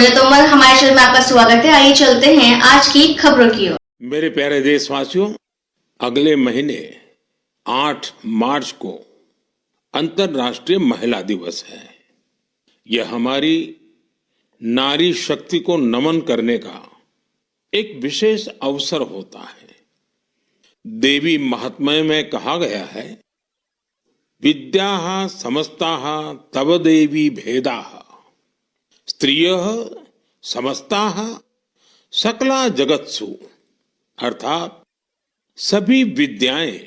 मुझे तोमर, हमारे चैनल में आपका स्वागत है। आइए चलते हैं आज की खबरों की ओर। मेरे प्यारे देशवासियों, अगले महीने 8 मार्च को अंतर्राष्ट्रीय महिला दिवस है। यह हमारी नारी शक्ति को नमन करने का एक विशेष अवसर होता है। देवी महात्म्य में कहा गया है, विद्याः समस्ताः तव देवी भेदाः स्त्रियः समस्ताः सकला जगत्सु, अर्थात सभी विद्याएं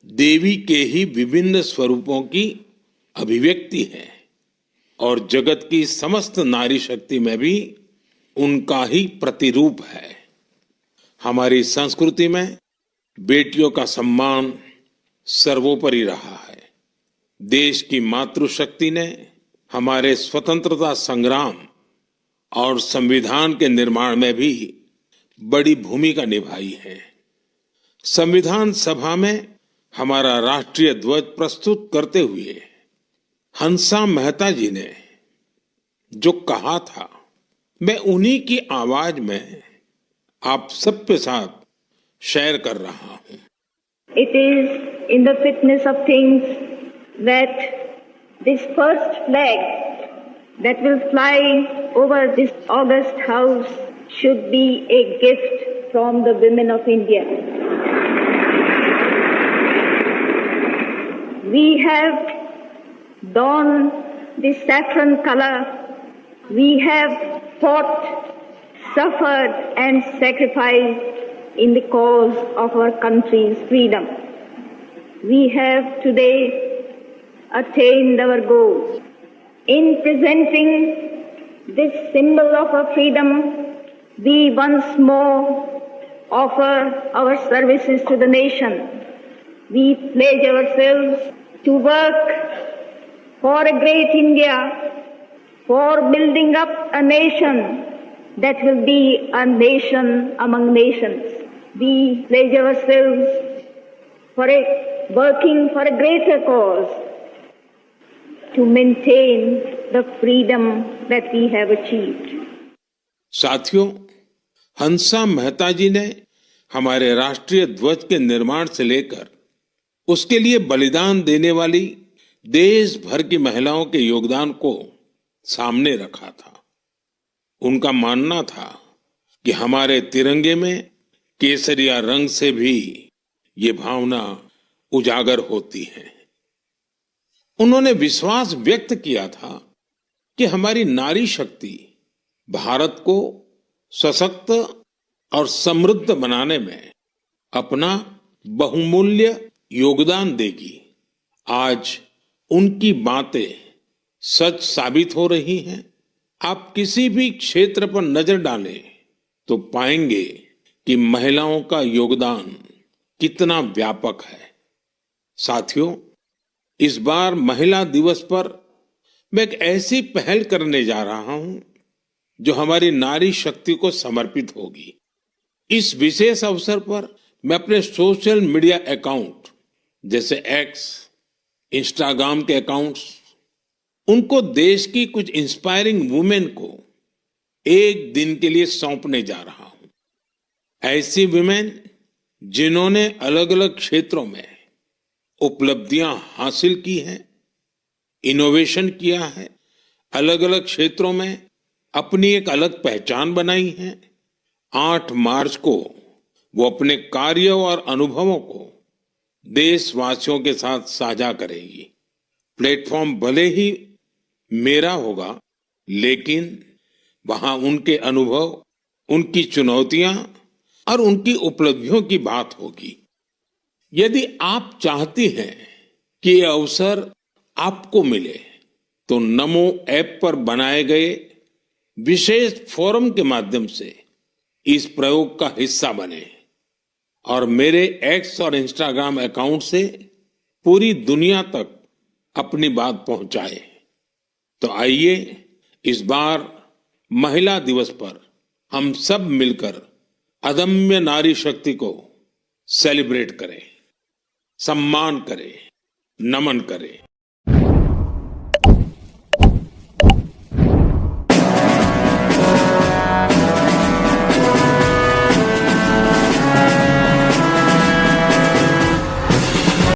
देवी के ही विभिन्न स्वरूपों की अभिव्यक्ति है और जगत की समस्त नारी शक्ति में भी उनका ही प्रतिरूप है। हमारी संस्कृति में बेटियों का सम्मान सर्वोपरि रहा है। देश की मातृशक्ति ने हमारे स्वतंत्रता संग्राम और संविधान के निर्माण में भी बड़ी भूमिका निभाई है। संविधान सभा में हमारा राष्ट्रीय ध्वज प्रस्तुत करते हुए हंसा मेहता जी ने जो कहा था, मैं उन्हीं की आवाज में आप सबके साथ शेयर कर रहा हूं। It is in the fitness of things that this first flag that will fly over this august house should be a gift from the women of India. We have donned the saffron color. We have fought, suffered and sacrificed in the cause of our country's freedom. We have today attained our goals. In presenting this symbol of our freedom, we once more offer our services to the nation. We pledge ourselves to work for a great India, for building up a nation that will be a nation among nations. We pledge ourselves for working for a greater cause, to maintain the freedom that we have achieved. साथियों, हंसा मेहता जी ने हमारे राष्ट्रीय ध्वज के निर्माण से लेकर उसके लिए बलिदान देने वाली देश भर की महिलाओं के योगदान को सामने रखा था। उनका मानना था कि हमारे तिरंगे में केसरिया रंग से भी ये भावना उजागर होती है। उन्होंने विश्वास व्यक्त किया था कि हमारी नारी शक्ति भारत को सशक्त और समृद्ध बनाने में अपना बहुमूल्य योगदान देगी। आज उनकी बातें सच साबित हो रही हैं। आप किसी भी क्षेत्र पर नजर डालें तो पाएंगे कि महिलाओं का योगदान कितना व्यापक है। साथियों, इस बार महिला दिवस पर मैं एक ऐसी पहल करने जा रहा हूं जो हमारी नारी शक्ति को समर्पित होगी। इस विशेष अवसर पर मैं अपने सोशल मीडिया अकाउंट जैसे एक्स, इंस्टाग्राम के अकाउंट्स, उनको देश की कुछ इंस्पायरिंग वुमेन को एक दिन के लिए सौंपने जा रहा हूं। ऐसी वुमेन जिन्होंने अलग अलग क्षेत्रों में उपलब्धियां हासिल की हैं, इनोवेशन किया है, अलग अलग क्षेत्रों में अपनी एक अलग पहचान बनाई है। 8 मार्च को वो अपने कार्य और अनुभवों को देशवासियों के साथ साझा करेगी। प्लेटफॉर्म भले ही मेरा होगा, लेकिन वहां उनके अनुभव, उनकी चुनौतियां और उनकी उपलब्धियों की बात होगी। यदि आप चाहती हैं कि ये अवसर आपको मिले तो नमो ऐप पर बनाए गए विशेष फोरम के माध्यम से इस प्रयोग का हिस्सा बने और मेरे एक्स और इंस्टाग्राम अकाउंट से पूरी दुनिया तक अपनी बात पहुंचाए। तो आइए इस बार महिला दिवस पर हम सब मिलकर अदम्य नारी शक्ति को सेलिब्रेट करें, सम्मान करें, नमन करें।